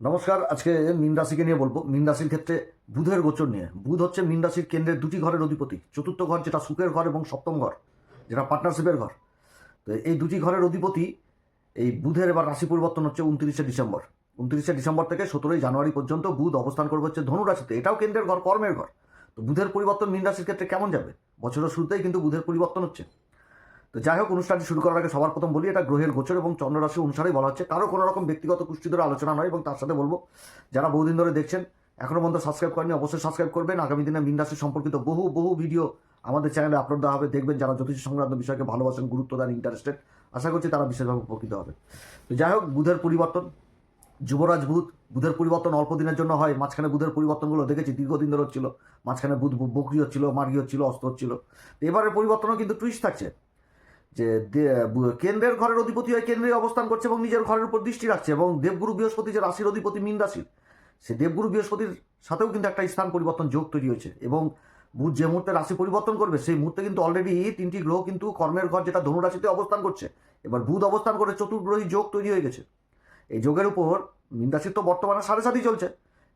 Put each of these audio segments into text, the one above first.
নমস্কার। আজকে মীন রাশিকে নিয়ে বলবো। মীন রাশির ক্ষেত্রে বুধের গোচর নিয়ে। বুধ হচ্ছে মীন রাশির কেন্দ্রের দুটি ঘরের অধিপতি। চতুর্থ ঘর যেটা সুখের ঘর এবং সপ্তম ঘর যেটা পার্টনারশিপের ঘর। তো এই দুটি ঘরের অধিপতি এই বুধের এবার রাশি পরিবর্তন হচ্ছে 29শে ডিসেম্বর। 29শে ডিসেম্বর থেকে 17ই জানুয়ারি পর্যন্ত বুধ অবস্থান করবে হচ্ছে ধনু রাশিতে। এটাও কেন্দ্রের ঘর, কর্মের ঘর। তো বুধের পরিবর্তন মীন রাশির ক্ষেত্রে কেমন যাবে? বছরের শুরুতেই কিন্তু বুধের পরিবর্তন হচ্ছে। তো যাই হোক, অনুষ্ঠানটি শুরু করার আগে সবার প্রথম বলি, এটা গ্রহের গোচর এবং চন্দ্ররাশি অনুসারেই বলা হচ্ছে। কারো কোনো রকম ব্যক্তিগত কুষ্টি ধরে আলোচনা নয়। এবং তার সাথে বলবো, যারা বহুদিন ধরে দেখছেন এখনও পর্যন্ত সাবস্ক্রাইব করেনি, অবশ্যই সাবস্ক্রাইব করবেন। আগামী দিনে মীন রাশি সম্পর্কিত বহু বহু ভিডিও আমাদের চ্যানেলে আপলোড দেওয়া হবে। দেখবেন, যারা জ্যোতিষ সংক্রান্ত বিষয়কে ভালোবাসেন, গুরুত্ব দেন, ইন্টারেস্টেড, আশা করছি তারা বিশেষভাবে উপকৃত হবে। তো যাই হোক, বুধের পরিবর্তন, যুবরাজ বুধ। বুধের পরিবর্তন অল্প দিনের জন্য হয়। মাঝখানে বুধের পরিবর্তনগুলো দেখেছি দীর্ঘদিন ধরে হচ্ছিল। মাঝখানে বুধ বকরি হচ্ছিল, মার্গি হচ্ছিল, অস্ত হচ্ছিল। তো এবারের পরিবর্তনও কিন্তু টুইস্ট থাকছে যে কেন্দ্রের ঘরের অধিপতি হয় কেন্দ্রে অবস্থান করছে এবং নিজের ঘরের উপর দৃষ্টি রাখছে। এবং দেবগুরু বৃহস্পতি যে রাশির অধিপতি মীন রাশির, সে দেবগুরু বৃহস্পতির সাথেও কিন্তু একটা স্থান পরিবর্তন যোগ তৈরি হয়েছে। এবং বুধ যে মুহূর্তে রাশি পরিবর্তন করবে সেই মুহূর্তে কিন্তু অলরেডি তিনটি গ্রহ কিন্তু কর্মের ঘর যেটা ধনু রাশিতে অবস্থান করছে। এবার বুধ অবস্থান করে চতুর্গ্রহী যোগ তৈরি হয়ে গেছে। এই যোগের উপর মীন রাশির তো বর্তমানে 7.5 চলছে।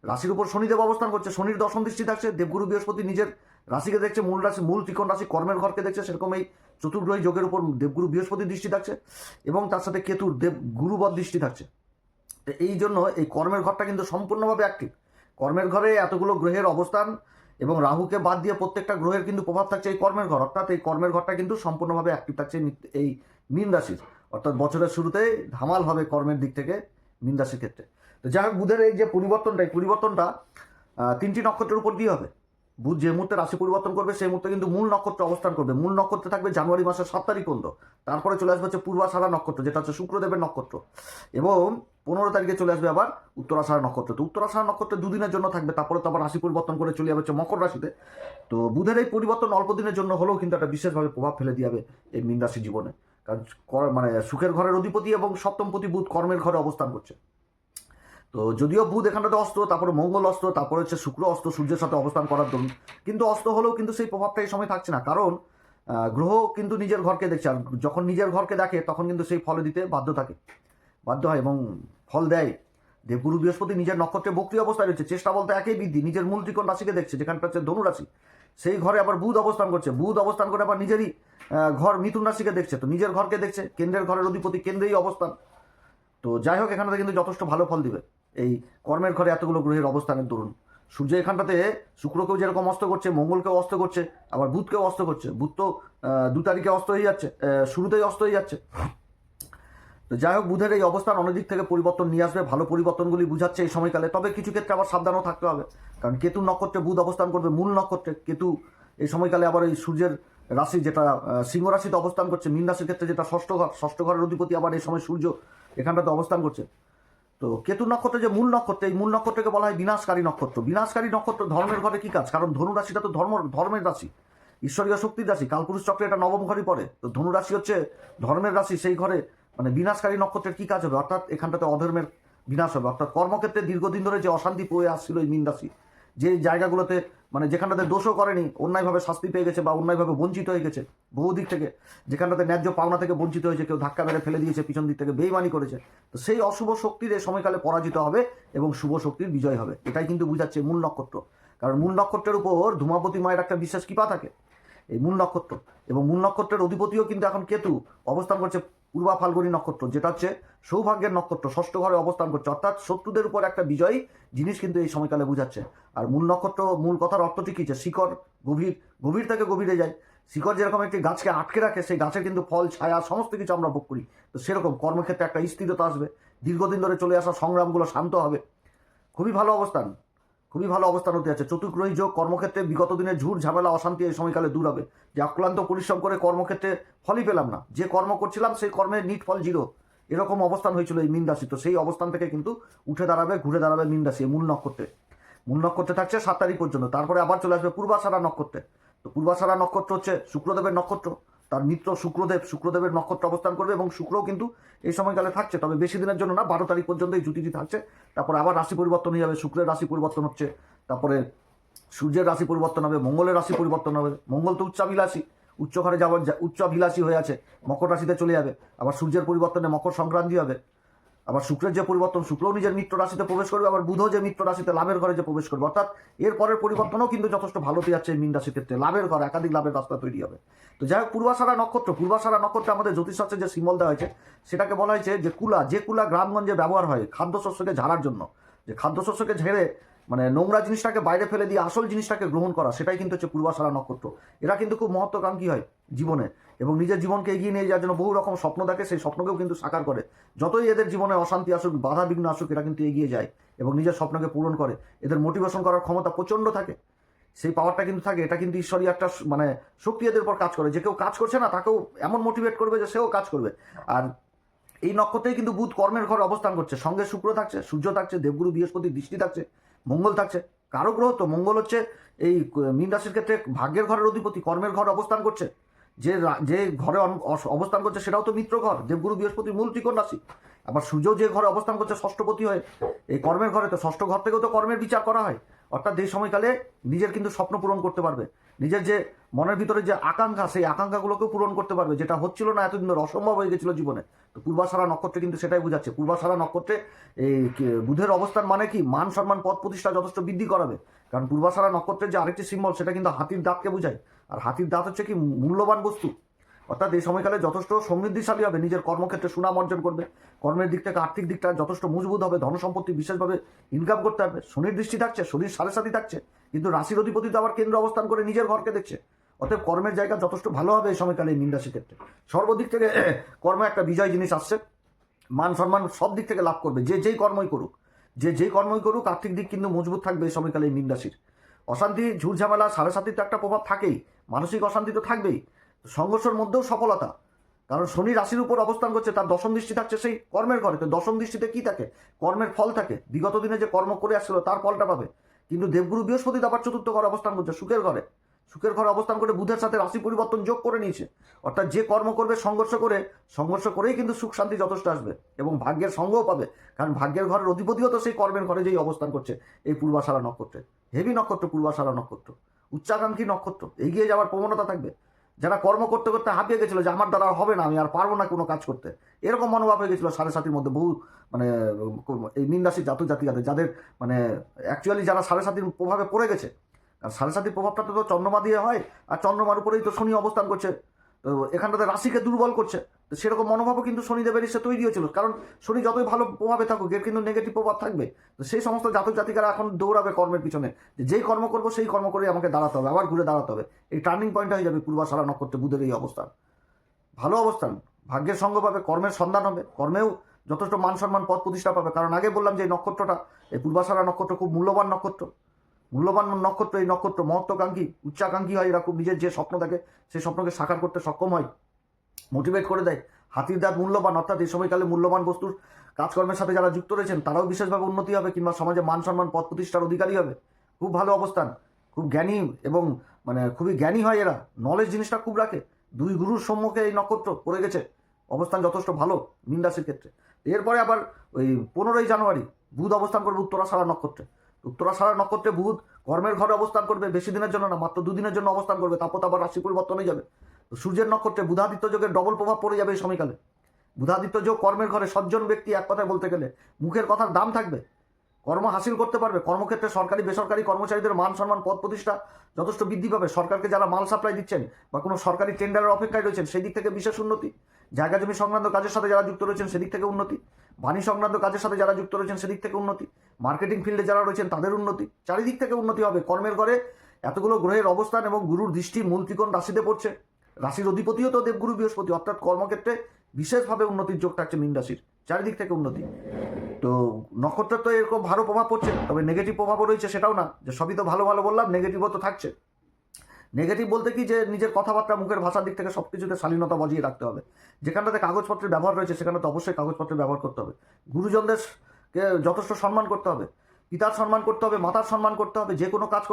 রাশির উপর শনিদেব অবস্থান করছে, শনির দশম দৃষ্টি থাকছে। দেবগুরু বৃহস্পতি নিজের রাশিকে দেখছে, মূল রাশি, মূল ত্রিকোণ রাশি কর্মের ঘরকে দেখছে। সেরকম এই চতুর্গ্রহী যোগের উপর দেবগুরু বৃহস্পতির দৃষ্টি থাকছে এবং তার সাথে কেতুর দেব গুরুবদ দৃষ্টি থাকছে। তো এই জন্য এই কর্মের ঘরটা কিন্তু সম্পূর্ণভাবে অ্যাক্টিভ। কর্মের ঘরে এতগুলো গ্রহের অবস্থান এবং রাহুকে বাদ দিয়ে প্রত্যেকটা গ্রহের কিন্তু প্রভাব থাকছে এই কর্মের ঘর। অর্থাৎ এই কর্মের ঘরটা কিন্তু সম্পূর্ণভাবে অ্যাক্টিভ থাকছে এই মীন রাশির। অর্থাৎ বছরের শুরুতেই ধামাল হবে কর্মের দিক থেকে মীন রাশির ক্ষেত্রে। তো যাই হোক, বুধের এই যে পরিবর্তনটা, এই পরিবর্তনটা তিনটি নক্ষত্রের উপর দিয়ে হবে। বুধ যে মুহূর্তে রাশি পরিবর্তন করবে সেই মুহূর্তে কিন্তু মূল নক্ষত্র অবস্থান করবে। মূল নক্ষত্রে থাকবে জানুয়ারি মাসের 7 তারিখ পর্যন্ত। তারপরে চলে আসবে হচ্ছে পূর্বাষাঢ়া নক্ষত্র, যেটা হচ্ছে শুক্রদেবের নক্ষত্র। এবং 15 তারিখে চলে আসবে আবার উত্তরাষাঢ়া নক্ষত্র। তো উত্তরাষাঢ়া নক্ষত্রে দুদিনের জন্য থাকবে, তারপরে তো আবার রাশি পরিবর্তন করে চলে যাবে হচ্ছে মকর রাশিতে। তো বুধের এই পরিবর্তন অল্প দিনের জন্য হলেও কিন্তু একটা বিশেষভাবে প্রভাব ফেলে দিয়ে যাবে এই মীন রাশির জীবনে। কারণ মানে সুখের ঘরের অধিপতি এবং সপ্তমপতি বুধ কর্মের ঘরে অবস্থান করছে। তো যদিও বুধ এখানটাতে অস্ত, তারপরে মঙ্গল অস্ত, তারপরে হচ্ছে শুক্র অস্ত সূর্যের সাথে অবস্থান করার দরুন। কিন্তু অস্ত হলেও কিন্তু সেই প্রভাবটা এই সময় থাকছে না। কারণ গ্রহ কিন্তু নিজের ঘরকে দেখছে। আর যখন নিজের ঘরকে দেখে তখন কিন্তু সেই ফল দিতে বাধ্য হয় এবং ফল দেয়। দেবগুরু বৃহস্পতি নিজের নক্ষত্রে বক্রি অবস্থায় রয়েছে। চেষ্টা বলতে একই বৃদ্ধি, নিজের মূল ত্রিকোণ রাশিকে দেখছে, যেখানটা হচ্ছে ধনু রাশি। সেই ঘরে আবার বুধ অবস্থান করছে। বুধ অবস্থান করে আবার নিজেরই ঘর মিথুন রাশিকে দেখছে। তো নিজের ঘরকে দেখছে, কেন্দ্রের ঘরের অধিপতি কেন্দ্রেই অবস্থান। তো যাই হোক, এখানটাতে কিন্তু যথেষ্ট ভালো ফল দিবে এই কর্মের ঘরে এতগুলো গ্রহের অবস্থানের দরুন। সূর্য এখানটাতে শুক্রকেও যেরকম অস্ত করছে, মঙ্গলকেও অস্ত করছে, আবার বুধকেও অস্ত করছে। বুধ তো 2 তারিখে অস্ত হয়ে যাচ্ছে, শুরুতেই অস্ত হয়ে যাচ্ছে। তো যাই হোক, বুধের এই অবস্থান অনেক দিক থেকে পরিবর্তন নিয়ে আসবে, ভালো পরিবর্তনগুলি বুঝাচ্ছে এই সময়কালে। তবে কিছু ক্ষেত্রে আবার সাবধানও থাকতে হবে, কারণ কেতু নক্ষত্রে বুধ অবস্থান করবে, মূল নক্ষত্রে কেতু এই সময়কালে আবার এই সূর্যের রাশি যেটা সিংহ রাশিতে অবস্থান করছে, মীন রাশির ক্ষেত্রে যেটা ষষ্ঠ ঘরের অধিপতি, আবার এই সময় সূর্য এখানটাতে অবস্থান করছে। তো কেতু নক্ষত্র যে মূল নক্ষত্র, এই মূল নক্ষত্রকে বলা হয় বিনাশকারী নক্ষত্র। বিনাশকারী নক্ষত্র ধর্মের ঘরে কি কাজ? কারণ ধনু রাশিটা তো ধর্মের রাশি, ঈশ্বরীয় শক্তির রাশি। কালপুরুষ চক্রে এটা নবম ঘরই পড়ে। তো ধনু রাশি হচ্ছে ধর্মের রাশি। সেই ঘরে মানে বিনাশকারী নক্ষত্রের কি কাজ হবে? অর্থাৎ এখানটাতে অধর্মের বিনাশ হবে। অর্থাৎ কর্মক্ষেত্রে দীর্ঘদিন ধরে যে অশান্তি বয়ে আসছিল এই মীন রাশি, যে জায়গাগুলোতে মানে যেখানটাতে দোষও করেনি, অন্যায়ভাবে শাস্তি পেয়ে গেছে বা অন্যায়ভাবে বঞ্চিত হয়ে গেছে বহু দিক থেকে, যেখানটাতে ন্যায্য পাওনা থেকে বঞ্চিত হয়েছে, কেউ ধাক্কা মেরে ফেলে দিয়েছে, পিছন দিক থেকে বেইমানি করেছে, তো সেই অশুভ শক্তির এই সময়কালে পরাজিত হবে এবং শুভ শক্তির বিজয় হবে। এটাই কিন্তু বুঝাচ্ছে মূল নক্ষত্র। কারণ মূল নক্ষত্রের উপর ধূমাবতী মায়ের একটা বিশেষ কৃপা থাকে, এই মূল নক্ষত্র। এবং মূল নক্ষত্রের অধিপতিও কিন্তু এখন কেতু অবস্থান করছে পূর্বা ফাল্গুনী নক্ষত্র, যেটা হচ্ছে সৌভাগ্যের নক্ষত্র, ষষ্ঠ ঘরে অবস্থান করছে। অর্থাৎ শত্রুদের উপর একটা বিজয়ী জিনিস কিন্তু এই সময়কালে বুঝাচ্ছে। আর মূল নক্ষত্র, মূল কথার অর্থটি কী? যে শিকড় গভীর থেকে গভীরে যায়। শিকড় যেরকম একটি গাছকে আটকে রাখে, সেই গাছের কিন্তু ফল, ছায়া, সমস্ত কিছু আমরা ভোগ করি। তো সেরকম কর্মক্ষেত্রে একটা স্থিরতা আসবে, দীর্ঘদিন ধরে চলে আসা সংগ্রামগুলো শান্ত হবে। খুবই ভালো অবস্থান, খুবই ভালো অবস্থান হতে যাচ্ছে। চতুর্গ্রহী যোগ কর্মক্ষেত্রে বিগত দিনের ঝুট ঝামেলা অশান্তি এই সময়কালে দূর হবে। যে অক্লান্ত পরিশ্রম করে কর্মক্ষেত্রে ফলই পেলাম না, যে কর্ম করছিলাম সেই কর্মের নিট ফল 0, এরকম অবস্থান হয়েছিল এই মীন রাশি। তো সেই অবস্থান থেকে কিন্তু উঠে দাঁড়াবে, ঘুরে দাঁড়াবে মীন রাশি মূল নক্ষত্রে থাকছে 7 তারিখ পর্যন্ত। তারপরে আবার চলে আসবে পূর্বাষাঢ়া নক্ষত্রে। তো পূর্বাষাঢ়া নক্ষত্র হচ্ছে শুক্রদেবের নক্ষত্র। তার মিত্র শুক্রদেবের নক্ষত্র অবস্থান করবে এবং শুক্রও কিন্তু এই সময়কালে থাকছে, তবে বেশি দিনের জন্য না, 12 তারিখ পর্যন্ত এই জুতিটি থাকছে। তারপরে আবার রাশি পরিবর্তন হয়ে যাবে, শুক্রের রাশি পরিবর্তন হচ্ছে, তারপরে সূর্যের রাশি পরিবর্তন হবে, মঙ্গলের রাশি পরিবর্তন হবে। মঙ্গল তো উচ্চ ঘরে যাওয়ার উচ্চাভিলাষী হয়ে আছে, মকর রাশিতে চলে যাবে। আবার সূর্যের পরিবর্তনে মকর সংক্রান্তি হবে। আবার শুক্রের যে পরিবর্তন, শুক্রও নিজের মিত্র রাশিতে প্রবেশ করবে, আবার বুধও যে মিত্র রাশিতে লাভের ঘরে যে প্রবেশ করবে, অর্থাৎ এর পরের পরিবর্তনও কিন্তু যথেষ্ট ভালোতে যাচ্ছে মীন রাশির ক্ষেত্রে। লাভের ঘর, একাধিক লাভের রাস্তা তৈরি হবে। তো যাই হোক, পূর্বাষাঢ়া নক্ষত্রে আমাদের জ্যোতিষশাস্ত্রে যে সিম্বল দেওয়া হয়েছে সেটাকে বলা হয়েছে যে কুলা গ্রামগঞ্জে ব্যবহার হয় খাদ্যশস্যকে ঝাড়ার জন্য, যে খাদ্যশস্যকে ঝেড়ে মানে নোংরা জিনিসটাকে বাইরে ফেলে দিয়ে আসল জিনিসটাকে গ্রহণ করা, সেটাই কিন্তু হচ্ছে পূর্বাষাঢ়া নক্ষত্র। এরা কিন্তু খুব মহত্ত্বাকাঙ্ক্ষী হয় জীবনে, এবং নিজের জীবনকে এগিয়ে নিয়ে যাওয়ার জন্য বহু রকম স্বপ্ন দেখে, সেই স্বপ্নকেও কিন্তু সাকার করে। যতই এদের জীবনে অশান্তি আসুক, বাধা বিঘ্ন আসুক, এরা কিন্তু এগিয়ে যায় এবং নিজের স্বপ্নকে পূরণ করে। এদের মোটিভেশন করার ক্ষমতা প্রচণ্ড থাকে, সেই পাওয়ারটা কিন্তু থাকে। এটা কিন্তু ঈশ্বরী একটা মানে শক্তি এদের উপর কাজ করে, যে কেউ কাজ করছে না তাকেও এমন মোটিভেট করবে যে সেও কাজ করবে। আর এই নক্ষত্রেই কিন্তু বুধ কর্মের ঘরে অবস্থান করছে, সঙ্গে শুক্র থাকছে, সূর্য থাকছে, দেবগুরু বৃহস্পতির দৃষ্টি থাকছে, মঙ্গল থাকছে। কারো গ্রহ তো মঙ্গল হচ্ছে এই মীন রাশির ক্ষেত্রে ভাগ্যের ঘরের অধিপতি, কর্মের ঘরে অবস্থান করছে। যে ঘরে অবস্থান করছে সেটাও তো মিত্র ঘর, দেবগুরু বৃহস্পতির মূল ত্রিকোণ রাশি। আবার সূর্য যে ঘরে অবস্থান করছে ষষ্ঠপতি হয়ে, এই কর্মের ঘরে, তো ষষ্ঠ ঘর থেকেও তো কর্মের বিচার করা হয়। অর্থাৎ এই সময়কালে নিজের কিন্তু স্বপ্ন পূরণ করতে পারবে, নিজের যে মনের ভিতরে যে আকাঙ্ক্ষা, সেই আকাঙ্ক্ষাগুলোকেও পূরণ করতে পারবে, যেটা হচ্ছিল না এতদিন ধরে, অসম্ভব হয়ে গেছিল জীবনে। তো পূর্বাষাঢ়া নক্ষত্রে কিন্তু সেটাই বোঝাচ্ছে। পূর্বাষাঢ়া নক্ষত্রে এই বুধের অবস্থান মানে কি, মান সম্মান পদ প্রতিষ্ঠা যথেষ্ট বৃদ্ধি করাবে। কারণ পূর্বাষাঢ়া নক্ষত্রের যে আরেকটি সিম্বল, সেটা কিন্তু হাতির দাঁতকে বোঝায়। আর হাতির দাঁত হচ্ছে কি, মূল্যবান বস্তু। অর্থাৎ এই সময়কালে যথেষ্ট সমৃদ্ধিশালী হবে, নিজের কর্মক্ষেত্রে সুনাম অর্জন করবে, কর্মের দিক থেকে আর্থিক দিকটা যথেষ্ট মজবুত হবে, ধনসম্পত্তি বিশেষভাবে ইনকাম করতে পারবে। শনির দৃষ্টি থাকছে, শনির সাড়ে সাথী থাকছে, কিন্তু রাশির অধিপতি তো আবার কেন্দ্র অবস্থান করে নিজের ঘরকে দেখছে। অতএব কর্মের জায়গা যথেষ্ট ভালো হবে এই সময়কালে মীন রাশির ক্ষেত্রে। সর্বদিক থেকে কর্ম একটা বিজয় জিনিস আসছে, মান সম্মান সব দিক থেকে লাভ করবে যেই কর্মই করুক, যেই কর্মই করুক, আর্থিক দিক কিন্তু মজবুত থাকবে এই সময়কালে মীন রাশির। অশান্তি, ঝুটঝামেলা, সাড়ে সাতির তো একটা প্রভাব থাকেই, মানসিক অশান্তি তো থাকবেই, সংঘর্ষের মধ্যেও সফলতা। কারণ শনি রাশির উপর অবস্থান করছে, তার দশম দৃষ্টি থাকছে সেই কর্মের ঘরে। তো দশম দৃষ্টিতে কি থাকে, কর্মের ফল থাকে, বিগত দিনে যে কর্ম করে আসছিল তার ফলটা পাবে। কিন্তু দেবগুরু বৃহস্পতি আবার চতুর্থ ঘরে অবস্থান করছে, সুখের ঘরে অবস্থান করে বুধের সাথে রাশি পরিবর্তন যোগ করে নিয়েছে। অর্থাৎ যে কর্ম করবে সংঘর্ষ করেই কিন্তু সুখ শান্তি যথেষ্ট আসবে, এবং ভাগ্যের সঙ্গও পাবে। কারণ ভাগ্যের ঘরের অধিপতিও তো সেই কর্মের ঘরে যেই অবস্থান করছে এই পূর্বাষাঢ়া নক্ষত্রে। হেভি নক্ষত্র পূর্বাষাঢ়া নক্ষত্র, উচ্চাকাঙ্ক্ষী নক্ষত্র, এগিয়ে যাওয়ার প্রবণতা থাকবে। যারা কর্ম করতে করতে হাঁপিয়ে গেছিলো যে আমার দ্বারা হবে না, আমি আর পারবো না কোনো কাজ করতে, এরকম মনোভাব হয়ে গেছিলো সাড়ে সাতির মধ্যে বহু মানে এই মীন রাশির জাতক-জাতিকাদের, যাদের মানে অ্যাকচুয়ালি যারা সাড়ে সাতির প্রভাবে পড়ে গেছে। আর সাড়ে সাতির প্রভাবটা তো চন্দ্রমা দিয়ে হয়, আর চন্দ্রমার উপরেই তো শনি অবস্থান করছে, তো এখানটাতে রাশিকে দুর্বল করছে। তো সেরকম মনোভাবও কিন্তু শনিদেবের এসে তৈরি হয়েছিল, কারণ শনি যতই ভালো প্রভাবে থাকুক এর কিন্তু নেগেটিভ প্রভাব থাকবে। তো সেই সমস্ত জাতক জাতিকারা এখন দৌড়াবে কর্মের পিছনে, যেই কর্ম করবো সেই কর্ম করে আমাকে দাঁড়াতে হবে, আবার ঘুরে দাঁড়াতে হবে। এই টার্নিং পয়েন্ট হয়ে যাবে পূর্বাষাঢ়া নক্ষত্রে বুধের এই অবস্থান, ভালো অবস্থান, ভাগ্যের সঙ্গ পাবে, কর্মের সন্ধান হবে, কর্মেও যথেষ্ট মান সম্মান পদ প্রতিষ্ঠা পাবে। কারণ আগে বললাম যে এই নক্ষত্রটা, এই পূর্বাষাঢ়া নক্ষত্র খুব মূল্যবান নক্ষত্র, এই নক্ষত্র মহত্ত্বাকাঙ্ক্ষী, উচ্চাকাঙ্ক্ষী হয়। এরা খুব নিজের যে স্বপ্ন থাকে সেই স্বপ্নকে সাকার করতে সক্ষম হয়, মোটিভেট করে দেয়। হাতির দাঁত মূল্যবান, অর্থাৎ এই সময়কালে মূল্যবান বস্তুর কাজকর্মের সাথে যারা যুক্ত রয়েছেন তারাও বিশেষভাবে উন্নতি হবে, কিংবা সমাজে মান সম্মান পদ প্রতিষ্ঠার অধিকারী হবে। খুব ভালো অবস্থান, খুব জ্ঞানী, এবং মানে খুবই জ্ঞানী হয় এরা, নলেজ জিনিসটা খুব রাখে। দুই গুরুর সম্মুখে এই নক্ষত্র পড়ে গেছে, অবস্থান যথেষ্ট ভালো মীন রাশির ক্ষেত্রে। এরপরে আবার ওই 15ই জানুয়ারি বুধ অবস্থান করবে উত্তরাষাঢ়া নক্ষত্রে। উত্তরাষাঢ়া নক্ষত্রে বুধ কর্মের ঘরে অবস্থান করবে, বেশি দিনের জন্য না, মাত্র 2 দিনের জন্য অবস্থান করবে, তারপর আবার রাশি পরিবর্তন হয়ে যাবে। সূর্যের নক্ষত্রে বুধাদিত্য যোগের ডবল প্রভাব পড়ে যাবে এই সময়কালে। বুধাদিত্য যোগ কর্মের ঘরে, সজ্জন ব্যক্তি, এক কথায় বলতে গেলে মুখের কথার দাম থাকবে, কর্ম হাসিল করতে পারবে। কর্মক্ষেত্রে সরকারি বেসরকারি কর্মচারীদের মান সম্মান পদ প্রতিষ্ঠা যথেষ্ট বৃদ্ধি পাবে। সরকারকে যারা মাল সাপ্লাই দিচ্ছেন বা কোনো সরকারি টেন্ডারের অপেক্ষায় রয়েছেন সেই দিক থেকে বিশেষ উন্নতি। জায়গা জমি সংক্রান্ত কাজের সাথে যারা যুক্ত রয়েছেন সেদিক থেকে উন্নতি। বাণী সংক্রান্ত কাজের সাথে যারা যুক্ত রয়েছেন সেদিক থেকে উন্নতি। মার্কেটিং ফিল্ডে যারা রয়েছেন তাদের উন্নতি, চারিদিক থেকে উন্নতি হবে। কর্মের ঘরে এতগুলো গ্রহের অবস্থান এবং গুরুর দৃষ্টি মূল ত্রিকোণ রাশিতে পড়ছে, রাশির অধিপতিও তো দেবগুরু বৃহস্পতি, অর্থাৎ কর্মক্ষেত্রে বিশেষভাবে উন্নতির যোগ থাকছে মীন রাশির, চারিদিক থেকে উন্নতি। তো নক্ষত্রের তো এরকম ভালো প্রভাব পড়ছে, তবে নেগেটিভ প্রভাবও রয়েছে, সেটাও না যে সবই তো ভালো ভালো বললাম, নেগেটিভও তো থাকছে। নেগেটিভ বলতে কি, যে নিজের কথাবার্তা মুখের ভাষার দিক থেকে সব কিছুতে শালীনতা বজিয়ে রাখতে হবে। যেখানটাতে কাগজপত্রের ব্যবহার রয়েছে সেখানে তো অবশ্যই কাগজপত্রের ব্যবহার করতে হবে। গুরুজনদেরকে যথেষ্ট সম্মান করতে হবে, পিতার সম্মান করতে হবে, মাতার সম্মান করতে হবে। যে কোনো কাজ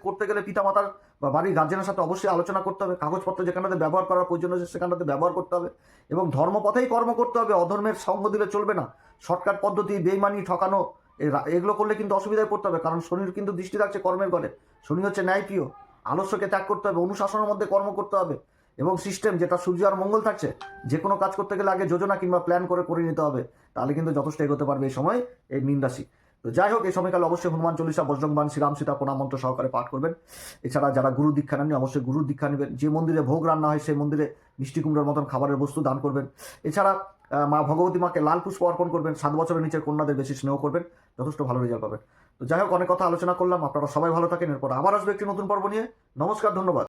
করতে গেলে পিতা মাতার বা বাড়ির গার্জেনের সাথে অবশ্যই আলোচনা করতে হবে। কাগজপত্র যেখানটাতে ব্যবহার করার প্রয়োজন আছে সেখানটাতে ব্যবহার করতে হবে, এবং ধর্মপথেই কর্ম করতে হবে। অধর্মের সঙ্গ দিলে চলবে না। শর্টকাট পদ্ধতি, বেইমানি, ঠকানো, এগুলো করলে কিন্তু অসুবিধায় পড়তে হবে। কারণ শনির কিন্তু দৃষ্টি রাখছে কর্মের ঘরে। শনি হচ্ছে ন্যায়প্রিয়, আলস্যকে ত্যাগ করতে হবে, অনুশাসনের মধ্যে কর্ম করতে হবে। এবং সিস্টেম যেটা সূর্য আর মঙ্গল থাকছে, যে কোনো কাজ করতে গেলে আগে যোজনা কিংবা প্ল্যান করে নিতে হবে, তাহলে কিন্তু যথেষ্ট এগোতে পারবে এই সময় এই মীন রাশি। তো যাই হোক, এই সময়কালে অবশ্যই হনুমান চল্লিশা, বজরংবাণ, শ্রীরাম সীতা প্রণাম মন্ত্র সহকারে পাঠ করবেন। এছাড়া যারা গুরু দীক্ষা নেননি অবশ্যই গুরুর দীক্ষা নেবেন। যে মন্দিরে ভোগ রান্না হয় সেই মন্দিরে মিষ্টি কুমড়োর মতন খাবারের বস্তু দান করবেন। এছাড়া মা ভগবতী মাকে লাল পুষ্প অর্পণ করবেন। 7 বছরের নিচের কন্যাদের বেশি স্নেহ করবেন, যথেষ্ট ভালো রেজাল্ট পাবেন। তো যাই হোক, অনেক কথা আলোচনা করলাম, আপনারা সবাই ভালো থাকেন। এরপর আবার আসবে একটি নতুন পর্ব নিয়ে। নমস্কার, ধন্যবাদ।